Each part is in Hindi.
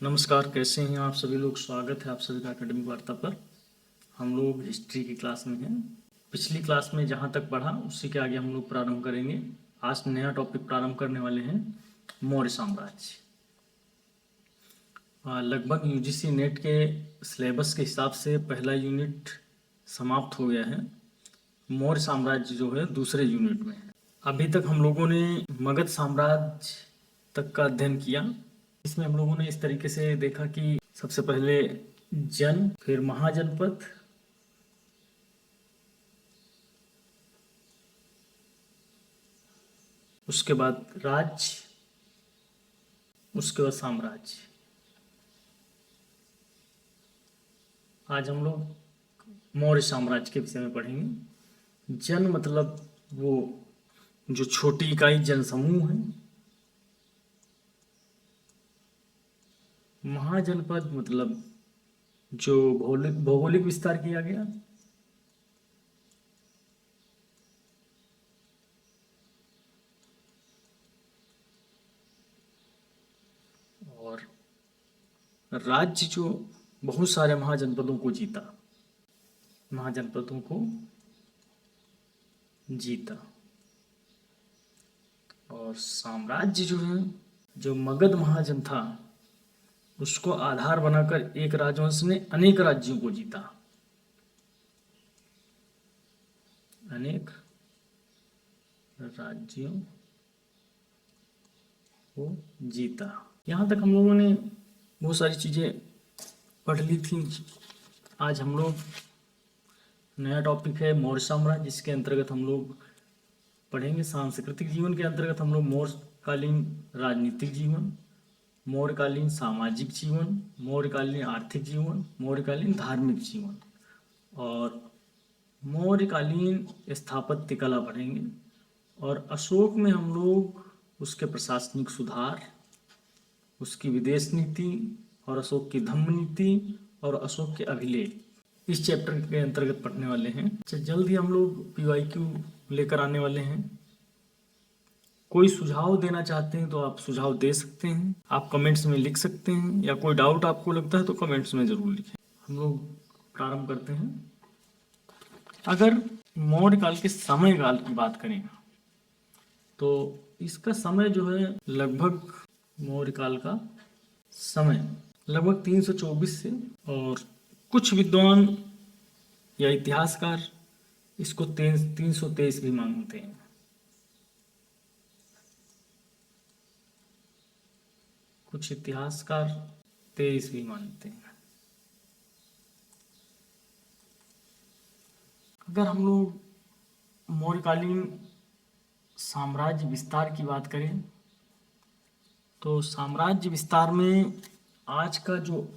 नमस्कार, कैसे हैं आप सभी लोग। स्वागत है आप सभी का एकेडमिक वार्ता पर। हम लोग हिस्ट्री की क्लास में हैं। पिछली क्लास में जहाँ तक पढ़ा उसी के आगे हम लोग प्रारंभ करेंगे। आज नया टॉपिक प्रारंभ करने वाले हैं मौर्य साम्राज्य। लगभग यूजीसी नेट के सिलेबस के हिसाब से पहला यूनिट समाप्त हो गया है। मौर्य साम्राज्य जो है दूसरे यूनिट में है। अभी तक हम लोगों ने मगध साम्राज्य तक का अध्ययन किया। इसमें हम लोगों ने इस तरीके से देखा कि सबसे पहले जन, फिर महाजनपद, उसके बाद राज्य, उसके बाद साम्राज्य। आज हम लोग मौर्य साम्राज्य के विषय में पढ़ेंगे। जन मतलब वो जो छोटी इकाई जनसमूह है। महाजनपद मतलब जो भौगोलिक विस्तार किया गया। और राज्य जो बहुत सारे महाजनपदों को जीता। और साम्राज्य जो है, जो मगध महाजन था, उसको आधार बनाकर एक राजवंश ने अनेक राज्यों को जीता। अनेक राज्यों को जीता। यहाँ तक हम लोगों ने बहुत सारी चीज़ें पढ़ ली थी। आज हम लोग नया टॉपिक है मौर्य साम्राज्य, जिसके अंतर्गत हम लोग पढ़ेंगे सांस्कृतिक जीवन के अंतर्गत हम लोग मौर्यकालीन राजनीतिक जीवन, मौर्यकालीन सामाजिक जीवन, मौर्यकालीन आर्थिक जीवन, मौर्यकालीन धार्मिक जीवन और मौर्यकालीन स्थापत्य कला पढ़ेंगे। और अशोक में हम लोग उसके प्रशासनिक सुधार, उसकी विदेश नीति और अशोक की धम्म नीति और अशोक के अभिलेख इस चैप्टर के अंतर्गत पढ़ने वाले हैं। जल्द ही हम लोग पीवाईक्यू लेकर आने वाले हैं। कोई सुझाव देना चाहते हैं तो आप सुझाव दे सकते हैं, आप कमेंट्स में लिख सकते हैं, या कोई डाउट आपको लगता है तो कमेंट्स में ज़रूर लिखें। हम लोग प्रारंभ करते हैं। अगर मौर्य काल के समय काल की बात करें तो इसका समय जो है लगभग मौर्य काल का समय लगभग 324 से, और कुछ विद्वान या इतिहासकार इसको 323 भी मानते हैं। कुछ इतिहासकार 23 भी मानते हैं। अगर हम लोग मौर्यकालीन साम्राज्य विस्तार की बात करें तो साम्राज्य विस्तार में आज का जो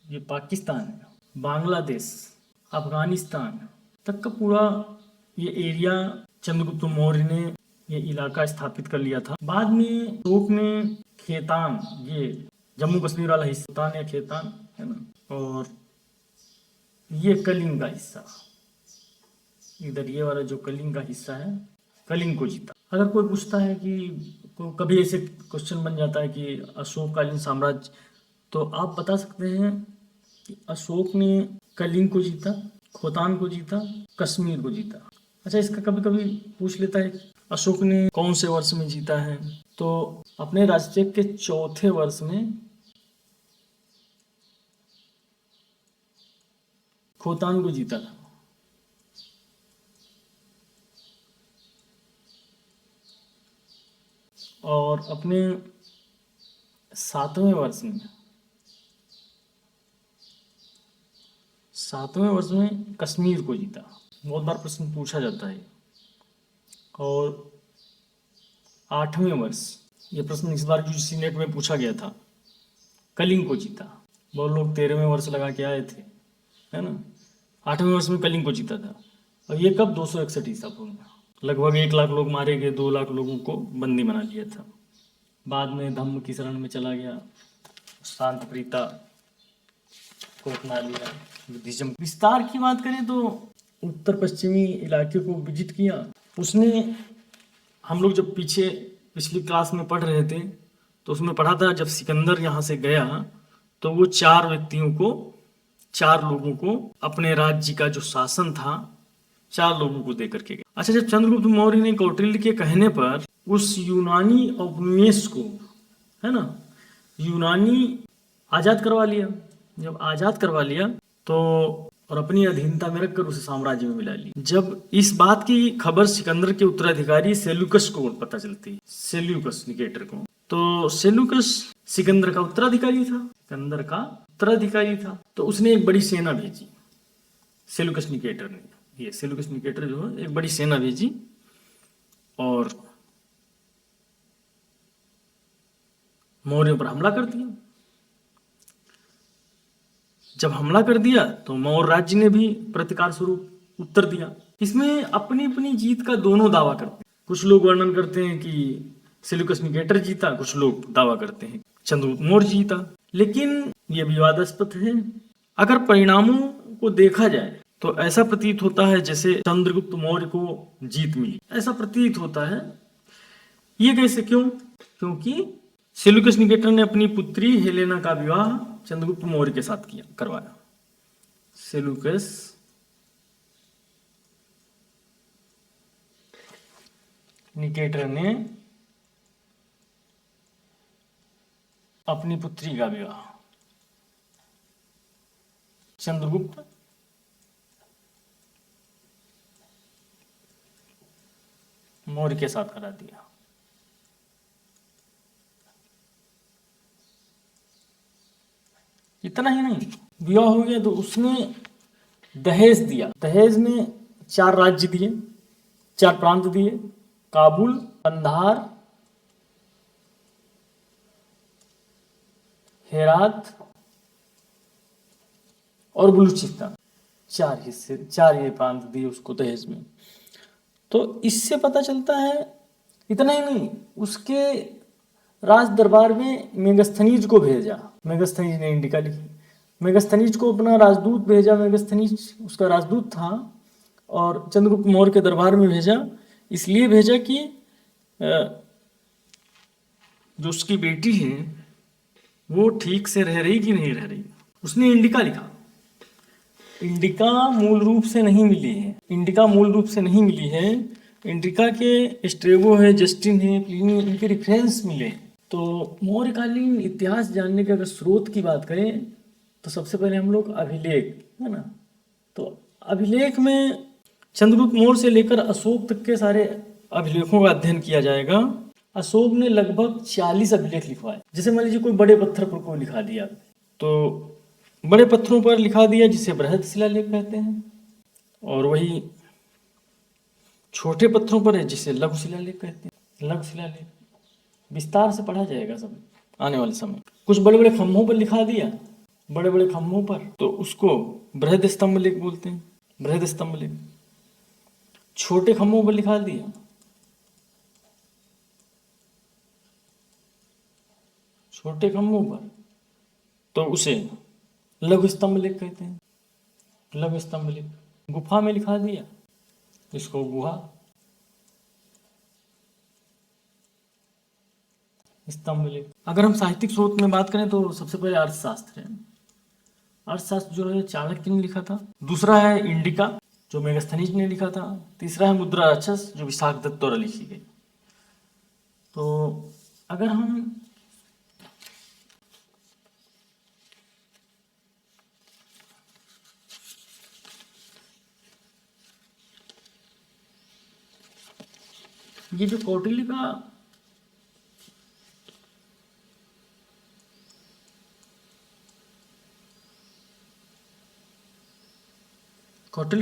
ये पाकिस्तान है, बांग्लादेश, अफगानिस्तान तक का पूरा ये एरिया चंद्रगुप्त मौर्य ने ये इलाका स्थापित कर लिया था। बाद में अशोक ने खेतान, ये जम्मू कश्मीर वाला हिस्सा या खेतान है ना, और ये कलिंग का हिस्सा, इधर ये वाला जो कलिंग का हिस्सा है, कलिंग को जीता। अगर कोई पूछता है कि कभी ऐसे क्वेश्चन बन जाता है कि अशोककालीन साम्राज्य, तो आप बता सकते हैं कि अशोक ने कलिंग को जीता, खोतान को जीता, कश्मीर को जीता। अच्छा, इसका कभी कभी पूछ लेता है अशोक ने कौन से वर्ष में जीता है, तो अपने राज्य के चौथे वर्ष में खोतान को जीता था। और अपने सातवें वर्ष में कश्मीर को जीता। बहुत बार प्रश्न पूछा जाता है। और आठवें वर्ष, ये प्रश्न इस बार यूजीसी नेट में पूछा गया था, कलिंग को जीता। बहुत लोग 13वें वर्ष लगा के आए थे, है ना। 8वें वर्ष में कलिंग को जीता था। और ये कब 261 ईसा पूर्व में। लगभग 1 लाख लोग मारे गए, 2 लाख लोगों को बंदी बना लिया था। बाद में धम्म की शरण में चला गया, शांत प्रीता को अपना लिया, बुद्धिज्म। विस्तार की बात करें तो उत्तर पश्चिमी इलाके को विजिट किया उसने। हम लोग जब पिछली क्लास में पढ़ रहे थे तो उसमें पढ़ा था जब सिकंदर यहाँ से गया तो वो 4 लोगों को अपने राज्य का जो शासन था 4 लोगों को दे करके गया। अच्छा, जब चंद्रगुप्त मौर्य ने कौटिल्य के कहने पर उस यूनानी उपनिवेश को, है ना, यूनानी आजाद करवा लिया। जब आजाद करवा लिया तो और अपनी अधीनता में रखकर उसे साम्राज्य में मिला लिया। जब इस बात की खबर सिकंदर के उत्तराधिकारी सेल्यूकस को पता चलती, सेल्यूकस निकेटर को, तो सेल्यूकस सिकंदर का उत्तराधिकारी था, तो उसने एक बड़ी सेना भेजी। सेल्यूकस निकेटर ने, ये सेल्यूकस निकेटर जो है, एक बड़ी सेना भेजी और मौर्यों पर हमला कर दिया। जब हमला कर दिया तो मौर्य राज्य ने भी प्रतिकार स्वरूप उत्तर दिया। इसमें अपनी अपनी जीत का दोनों दावा करते हैं। कुछ लोग वर्णन करते हैं कि सेल्यूकस निकेटर जीता, कुछ लोग दावा करते हैं चंद्रगुप्त मौर्य जीता, लेकिन यह विवादास्पद है। अगर परिणामों को देखा जाए तो ऐसा प्रतीत होता है जैसे चंद्रगुप्त मौर्य को जीत मिली, ऐसा प्रतीत होता है। ये कैसे, क्यों? क्योंकि सेल्यूकस निकेटर ने अपनी पुत्री हेलेना का विवाह चंद्रगुप्त मौर्य के साथ करवाया। सेल्यूकस निकेटर ने अपनी पुत्री का विवाह चंद्रगुप्त मौर्य के साथ करा दिया। इतना ही नहीं, विवाह हो गया तो उसने दहेज दिया। दहेज में 4 राज्य दिए, 4 प्रांत दिए, काबुल, कंधार, हेरात और बलूचिस्तान। 4 हिस्से, 4 ये प्रांत दिए उसको दहेज में। तो इससे पता चलता है, इतना ही नहीं, उसके राज दरबार में मेगस्थनीज को भेजा। मेगस्थनीज ने इंडिका लिखी, मेगस्थनीज को अपना राजदूत भेजा। मेगस्थनीज उसका राजदूत था और चंद्रगुप्त मौर्य के दरबार में भेजा। इसलिए भेजा कि जो उसकी बेटी है वो ठीक से रह रही कि नहीं रह रही। उसने इंडिका लिखा। इंडिका मूल रूप से नहीं मिली है, इंडिका मूल रूप से नहीं मिली है। इंडिका के स्ट्रेबो है, जस्टिन है, प्लिनी, इनके रेफरेंस मिले। तो मौर्यकालीन इतिहास जानने के अगर स्रोत की बात करें तो सबसे पहले हम लोग अभिलेख, है ना, तो अभिलेख में चंद्रगुप्त मौर्य से लेकर अशोक तक के सारे अभिलेखों का अध्ययन किया जाएगा। अशोक ने लगभग 40 अभिलेख लिखवाए। जैसे मान लीजिए कोई बड़े पत्थर पर कोई लिखा दिया, तो बड़े पत्थरों पर लिखा दिया जिसे बृहद शिलालेख कहते हैं, और वही छोटे पत्थरों पर है जिसे लघु शिलालेख कहते हैं। लघु शिलालेख विस्तार से पढ़ा जाएगा सब आने वाले समय। कुछ बड़े बड़े खंभों पर लिखा दिया, बड़े बड़े खंभों पर, तो उसको बृहद स्तंभ लेख बोलते हैं, बृहद स्तंभ लेख। छोटे खंभों पर लिखा दिया, छोटे खंभों पर, तो उसे लघु स्तंभ लेख कहते हैं, लघु स्तंभ लेख। गुफा में लिखा दिया, इसको गुहा स्तंभ लेख। अगर हम साहित्यिक स्रोत में बात करें तो सबसे पहले अर्थशास्त्र है। अर्थशास्त्र जो है चाणक्य ने लिखा था। दूसरा है इंडिका जो मेगस्थनीज ने लिखा था। तीसरा है मुद्रा राक्षस जो विशाख दत्त द्वारा लिखी गई। तो अगर हम ये जो कौटिल्य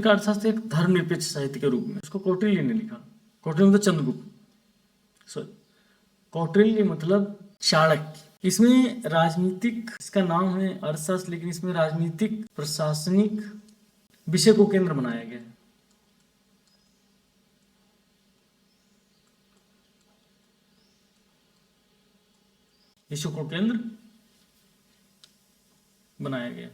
का अर्थशास्त्र एक धर्मनिरपेक्ष साहित्य के रूप में उसको कौटिल्य ने लिखा। कौटिल्य मतलब चंद्रगुप्त, सॉरी, कौटिल्य मतलब चाणक्य। इसमें राजनीतिक, इसका नाम है अर्थशास्त्र, लेकिन इसमें राजनीतिक प्रशासनिक विषय को केंद्र बनाया गया है। विषय को केंद्र बनाया गया।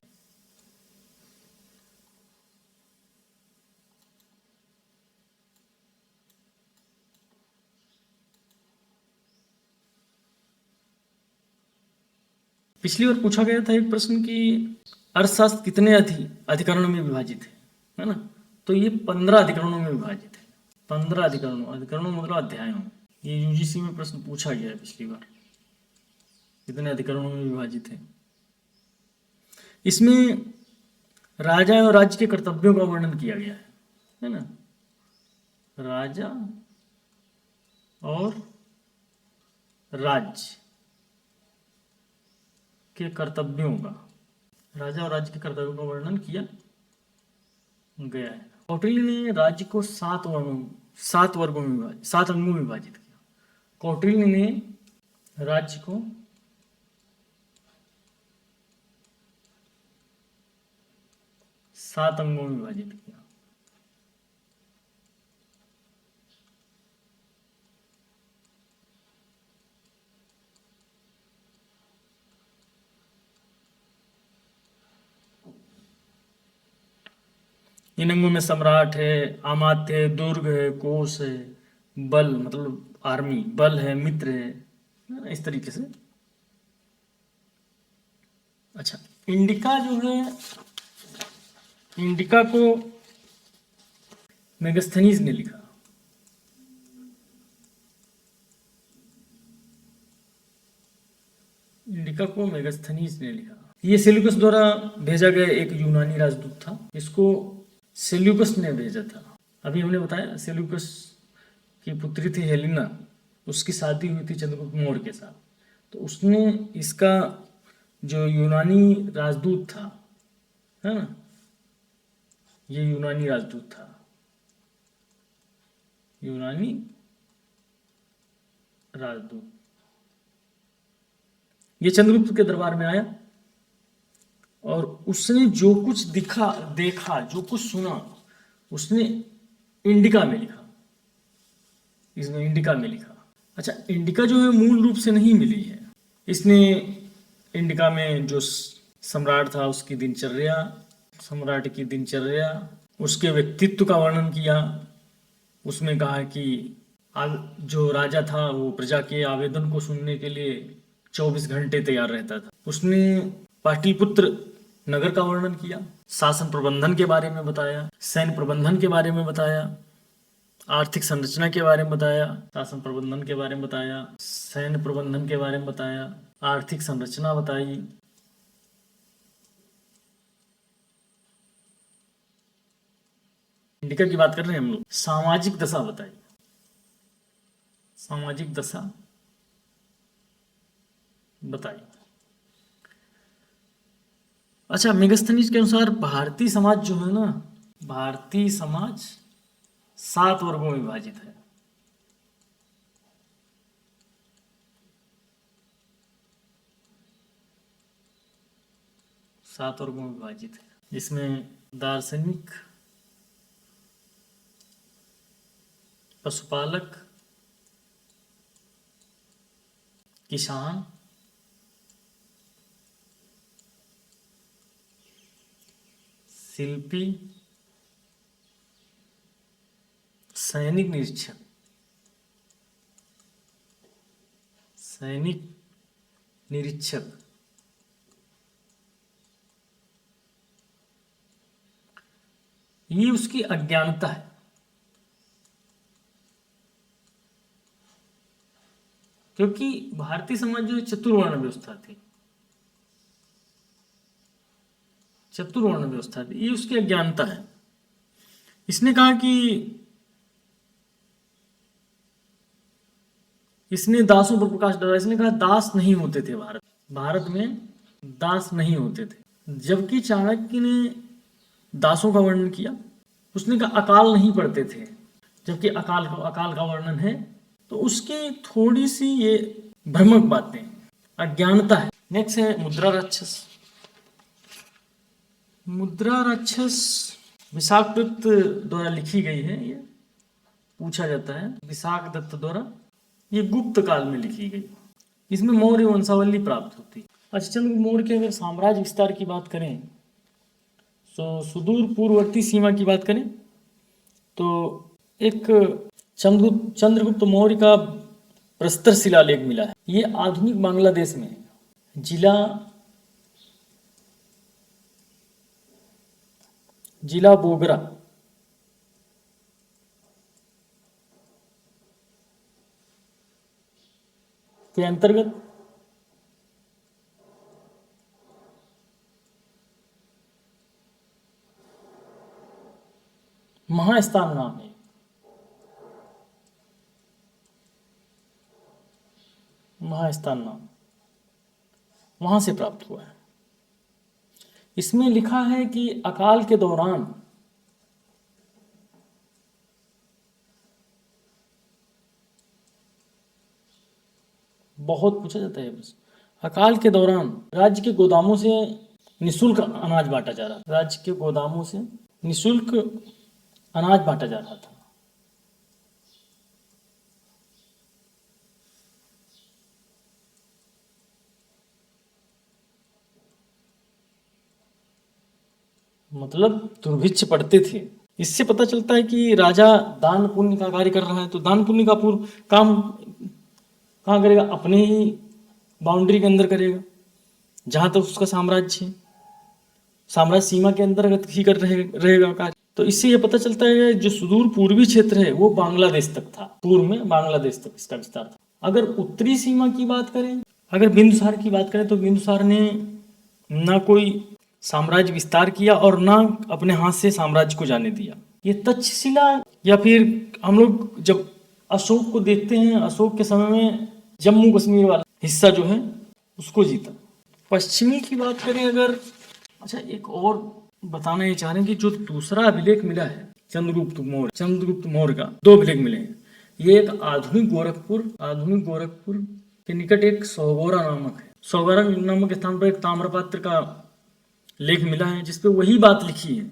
पिछली बार पूछा गया था एक प्रश्न कि अर्थशास्त्र कितने अधिकरणों में विभाजित है ना? तो ये 15 अधिकरणों में विभाजित है। 15 अधिकरणों मतलब अध्यायों। ये यूजीसी में प्रश्न पूछा गया है पिछली बार, कितने अधिकरणों में विभाजित है। इसमें राजा और राज्य के कर्तव्यों का वर्णन किया गया है ना? राजा और राज्य के कर्तव्यों का, राजा और राज्य के कर्तव्यों का वर्णन किया गया है। कौटिल्य ने राज्य को 7 वर्गों में विभाजित, 7 अंगों में विभाजित किया। कौटिल्य ने राज्य को 7 अंगों में विभाजित किया। इन अंगों में सम्राट है, अमात्य है, दुर्ग है, कोष है, बल मतलब आर्मी, बल है, मित्र है, इस तरीके से। अच्छा, इंडिका जो है, इंडिका को मेगस्थनीज ने लिखा। इंडिका को मेगस्थनीज ने लिखा। ये सेल्यूकस द्वारा भेजा गया एक यूनानी राजदूत था। इसको सेल्यूकस ने भेजा था। अभी हमने बताया सेल्यूकस की पुत्री थी हेलिना, उसकी शादी हुई थी चंद्रगुप्त मौर्य के साथ। तो उसने इसका जो यूनानी राजदूत था, है ना, ये यूनानी राजदूत था, यूनानी राजदूत। ये चंद्रगुप्त के दरबार में आया और उसने जो कुछ देखा, जो कुछ सुना, उसने इंडिका में लिखा। इसमें इंडिका में लिखा। अच्छा, इंडिका जो है मूल रूप से नहीं मिली है। इसने इंडिका में जो सम्राट था उसकी दिनचर्या, सम्राट की दिनचर्या, उसके व्यक्तित्व का वर्णन किया। उसमें कहा कि जो राजा था वो प्रजा के आवेदन को सुनने के लिए 24 घंटे तैयार रहता था। उसने पाटलिपुत्र नगर का वर्णन किया, शासन प्रबंधन के बारे में बताया, सैन्य प्रबंधन के बारे में बताया, आर्थिक संरचना के बारे में बताया, शासन प्रबंधन के बारे में बताया, सैन्य प्रबंधन के बारे में बताया, आर्थिक संरचना बताई। इंडिका की बात कर रहे हैं हम लोग। सामाजिक दशा बताई, सामाजिक दशा बताई। अच्छा, मेगस्थनीज के अनुसार भारतीय समाज जो है ना, भारतीय समाज 7 वर्गों में विभाजित है। सात वर्गों में विभाजित है, जिसमें दार्शनिक, पशुपालक, किसान, शिल्पी, सैनिक निरीक्षक, सैनिक निरीक्षक, ये उसकी अज्ञानता है। क्योंकि भारतीय समाज जो चतुर्वर्ण व्यवस्था थी, चतुर्वर्ण व्यवस्था थी, ये उसकी अज्ञानता है। इसने कहा कि इसने दासों पर प्रकाश डाला। इसने कहा दास नहीं होते थे भारत में दास नहीं होते थे। जबकि चाणक्य ने दासों का वर्णन किया, उसने कहा अकाल नहीं पढ़ते थे, जबकि अकाल का वर्णन है। तो उसकी थोड़ी सी ये भ्रमक बातें, अज्ञानता है। नेक्स्ट है मुद्रा राक्षस। मुद्रा राक्षस विशाखदत्त द्वारा लिखी गई है। ये पूछा जाता है विशाखदत्त द्वारा, ये गुप्त काल में लिखी गई। इसमें मौर्य वंशावली प्राप्त होती। अच्छा, चंद्रगुप्त मौर्य के अगर साम्राज्य विस्तार की बात करें, तो सुदूर पूर्ववर्ती सीमा की बात करें तो एक चंद्रगुप्त मौर्य का प्रस्तर शिलालेख मिला है। ये आधुनिक बांग्लादेश में जिला जिला बोगरा के अंतर्गत महास्थान नाम है। महास्थान नाम वहां से प्राप्त हुआ है। इसमें लिखा है कि अकाल के दौरान बहुत पूछा जाता है बस। अकाल के दौरान राज्य के गोदामों से निशुल्क अनाज बांटा जा रहा था। राज्य के गोदामों से निशुल्क अनाज बांटा जा रहा था। मतलब दुर्भिक्ष पड़ते थे। इससे पता चलता है कि राजा दान पुण्य का कार्य कर रहा है। तो दान पुण्य का पूर्ण काम कहाँ करेगा? अपने ही बाउंड्री के अंदर करेगा, जहां तक उसका साम्राज्य है, साम्राज्य सीमा के अंतर्गत ही कर रहेगा कार्य। तो इससे यह पता चलता है जो सुदूर पूर्वी क्षेत्र है वो बांग्लादेश तक था। पूर्व में बांग्लादेश तक इसका विस्तार था। अगर उत्तरी सीमा की बात करें, अगर बिंदुसार की बात करें, तो बिंदुसार ने ना कोई साम्राज्य विस्तार किया और ना अपने हाथ से साम्राज्य को जाने दिया। ये तक्षशिला या फिर हम लोग जब अशोक को देखते हैं, अशोक के समय में जम्मू कश्मीर वाला हिस्सा जो है उसको जीता। पश्चिमी की बात करें अगर, अच्छा एक और बताना ये चाह रहे हैं कि जो दूसरा अभिलेख मिला है चंद्रगुप्त मौर्य का 2 अभिलेख मिले हैं। ये एक आधुनिक गोरखपुर के निकट एक सौगोरा नामक है। सौगोरा नामक स्थान पर एक ताम्रपात्र का लेख मिला है जिसपे वही बात लिखी है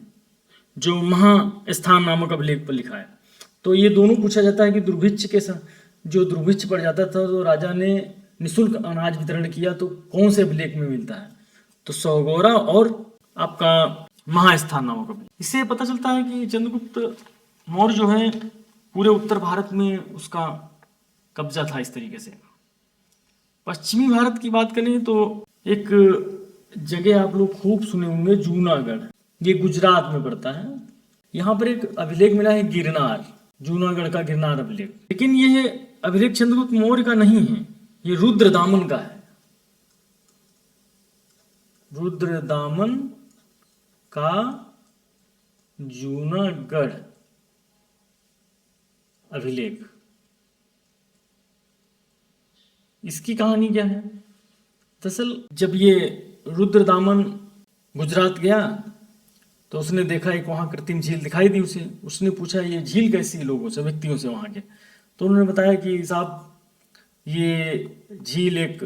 जो महास्थान नामक अभिलेख पर लिखा है। तो ये दोनों पूछा जाता है कि जो दुर्भिक्ष पड़ जाता था तो राजा ने निशुल्क अनाज वितरण किया, तो कौन से अभिलेख में मिलता है? तो सौगोरा और आपका महास्थान नामक अभिलेख। इससे पता चलता है कि चंद्रगुप्त मौर्य जो है पूरे उत्तर भारत में उसका कब्जा था इस तरीके से। पश्चिमी भारत की बात करें तो एक जगह आप लोग खूब सुने होंगे, जूनागढ़। ये गुजरात में पड़ता है। यहाँ पर एक अभिलेख मिला है गिरनार, जूनागढ़ का गिरनार अभिलेख। लेकिन ये अभिलेख चंद्रगुप्त मौर्य का नहीं है, ये रुद्रदामन का है। रुद्रदामन का जूनागढ़ अभिलेख। इसकी कहानी क्या है? दरअसल जब ये रुद्रदामन गुजरात गया तो उसने देखा एक वहाँ कृत्रिम झील दिखाई दी उसे। उसने पूछा ये झील कैसी है लोगों से, व्यक्तियों से वहाँ के। तो उन्होंने बताया कि साहब ये झील एक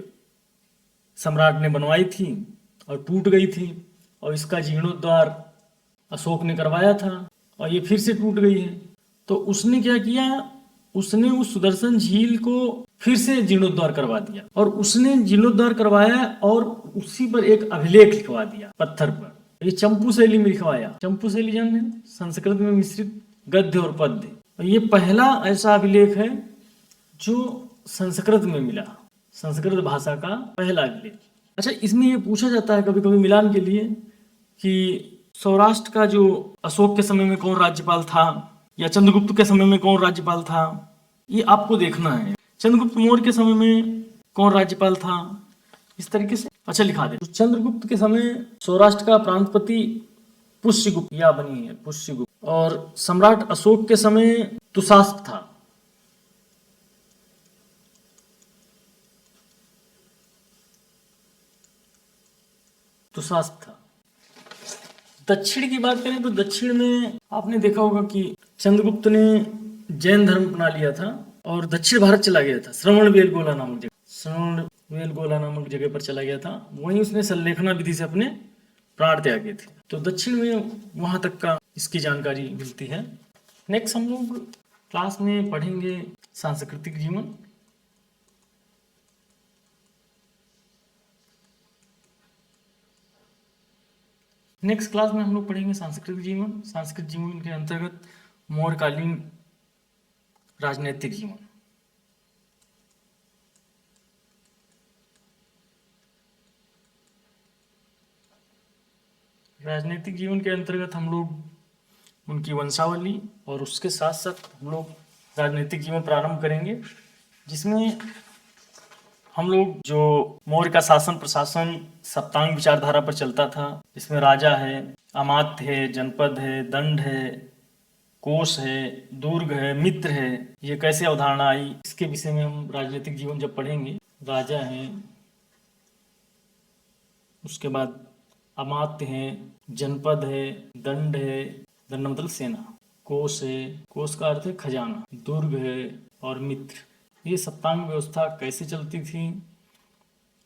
सम्राट ने बनवाई थी और टूट गई थी, और इसका जीर्णोद्धार अशोक ने करवाया था और ये फिर से टूट गई है। तो उसने क्या किया, उसने उस सुदर्शन झील को फिर से जीर्णोद्धार करवा दिया, और उसने जीर्णोद्धार करवाया और उसी पर एक अभिलेख लिखवा दिया पत्थर पर। ये चंपू शैली में लिखवाया। चंपू शैली जानते हैं, संस्कृत में मिश्रित गद्य और पद्य। और ये पहला ऐसा अभिलेख है जो संस्कृत में मिला, संस्कृत भाषा का पहला अभिलेख। अच्छा, इसमें ये पूछा जाता है कभी कभी मिलान के लिए कि सौराष्ट्र का जो अशोक के समय में कौन राज्यपाल था या चंद्रगुप्त के समय में कौन राज्यपाल था, ये आपको देखना है। चंद्रगुप्त मौर्य के समय में कौन राज्यपाल था, इस तरीके से अच्छा लिखा दे। तो चंद्रगुप्त के समय सौराष्ट्र का प्रांतपति पुष्यगुप्त, या बनी है पुष्यगुप्त, और सम्राट अशोक के समय तुषास्प था। तुषास्प था। दक्षिण की बात करें तो दक्षिण में आपने देखा होगा कि चंद्रगुप्त ने जैन धर्म अपना लिया था और दक्षिण भारत चला गया था। श्रवणबेलगोला नामक जगह पर चला गया था। वहीं उसने संलेखना विधि से अपने प्राण त्यागे थे। तो दक्षिण में वहां तक का इसकी जानकारी मिलती है। नेक्स्ट हम लोग क्लास में पढ़ेंगे सांस्कृतिक जीवन। नेक्स्ट क्लास में हम लोग पढ़ेंगे सांस्कृतिक जीवन। सांस्कृतिक जीवन के अंतर्गत मौर्यकालीन राजनीतिक जीवन। राजनीतिक जीवन के अंतर्गत हम लोग उनकी वंशावली, और उसके साथ साथ हम लोग राजनीतिक जीवन प्रारंभ करेंगे, जिसमें हम लोग जो मौर्य का शासन प्रशासन सप्तांग विचारधारा पर चलता था, इसमें राजा है, अमात्य है, जनपद है, दंड है, कोष है, दुर्ग है, मित्र है, ये कैसे अवधारणा आई, इसके विषय में हम राजनीतिक जीवन जब पढ़ेंगे। राजा हैं, उसके बाद अमात्य हैं, जनपद है, दंड है, दंड मतलब सेना, कोष है, कोष का अर्थ है खजाना, दुर्ग है और मित्र। ये सप्तांग व्यवस्था कैसे चलती थी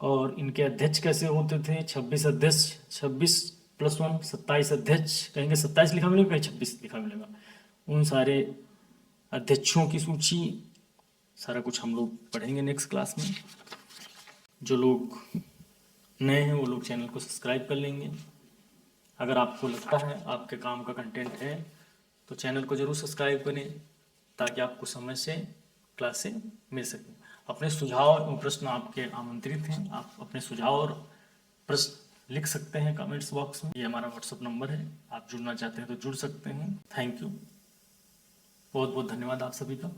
और इनके अध्यक्ष कैसे होते थे। 26 अध्यक्ष, 26+1 27 अध्यक्ष, कहेंगे 27 लिखा मिलेगा, कहीं 26 लिखा मिलेगा। उन सारे अध्यक्षों की सूची, सारा कुछ हम लोग पढ़ेंगे नेक्स्ट क्लास में। जो लोग नए हैं वो लोग चैनल को सब्सक्राइब कर लेंगे। अगर आपको लगता है आपके काम का कंटेंट है तो चैनल को ज़रूर सब्सक्राइब करें, ताकि आपको समय से क्लासें मिल सकें। अपने सुझाव एवं प्रश्न आपके आमंत्रित हैं। आप अपने सुझाव और प्रश्न लिख सकते हैं कमेंट्स बॉक्स में। ये हमारा व्हाट्सअप नंबर है, आप जुड़ना चाहते हैं तो जुड़ सकते हैं। थैंक यू, बहुत बहुत धन्यवाद आप सभी का।